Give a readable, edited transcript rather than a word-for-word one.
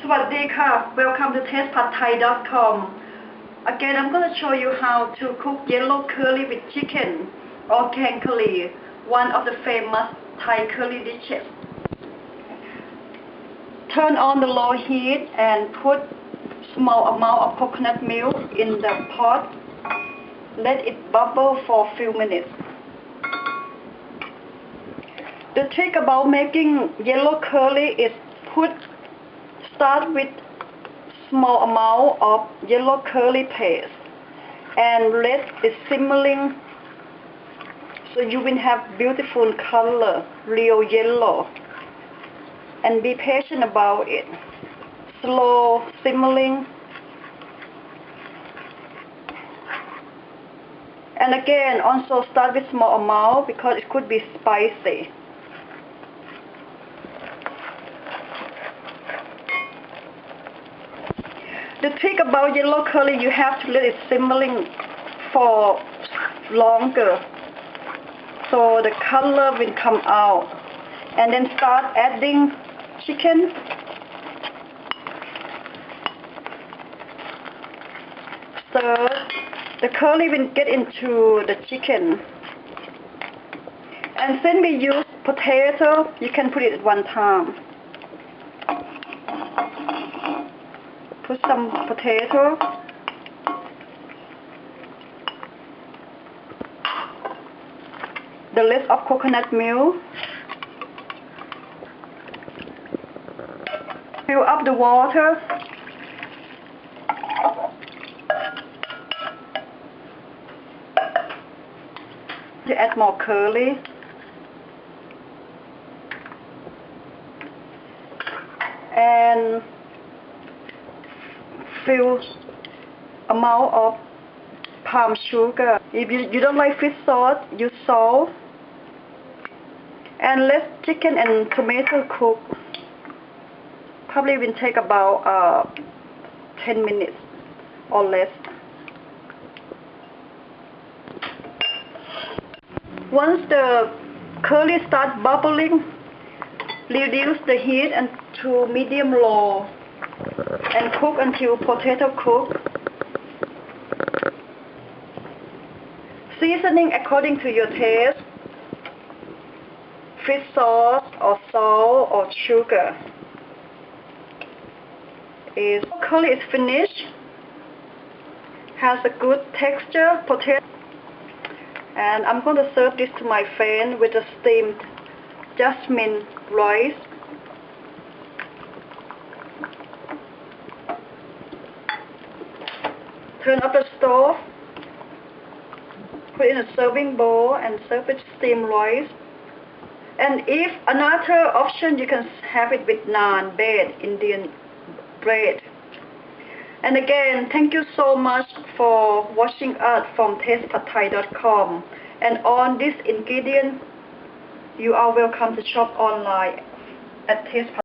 สวัสดีค่ะ Welcome to tastepadthai.com. Again, I'm going to show you how to cook yellow curry with chicken or kang curry, one of the famous Thai curry dishes. Turn on the low heat and put small amount of coconut milk in the pot. Let it bubble for a few minutes. The trick about making yellow curry is start with small amount of yellow curry paste and let it simmering so you will have beautiful color, real yellow, and be patient about it. Slow simmering, and again also start with small amount because it could be spicy. The trick about yellow curry, you have to let it simmering for longer so the color will come out, and then start adding chicken. Stir. The curry will get into the chicken, and since we use potato, you can put it at one time. Put some potato, the rest of coconut milk, fill up the water, to add more curry, and fill amount of palm sugar. If you don't like fish sauce, use salt, and let chicken and tomato cook. Probably will take about 10 minutes or less. Once the curry starts bubbling, reduce the heat to medium low and cook until potato cook. Seasoning according to your taste, fish sauce or salt or sugar. Curry is finished, has a good texture, potato, and I'm going to serve this to my friend with a steamed jasmine rice. Turn up the stove, put in a serving bowl and serve with steamed rice. And if another option, you can have it with naan bread, Indian bread. And again, thank you so much for watching us from tastepadthai.com. And on this ingredient, you are welcome to shop online at tastepadthai.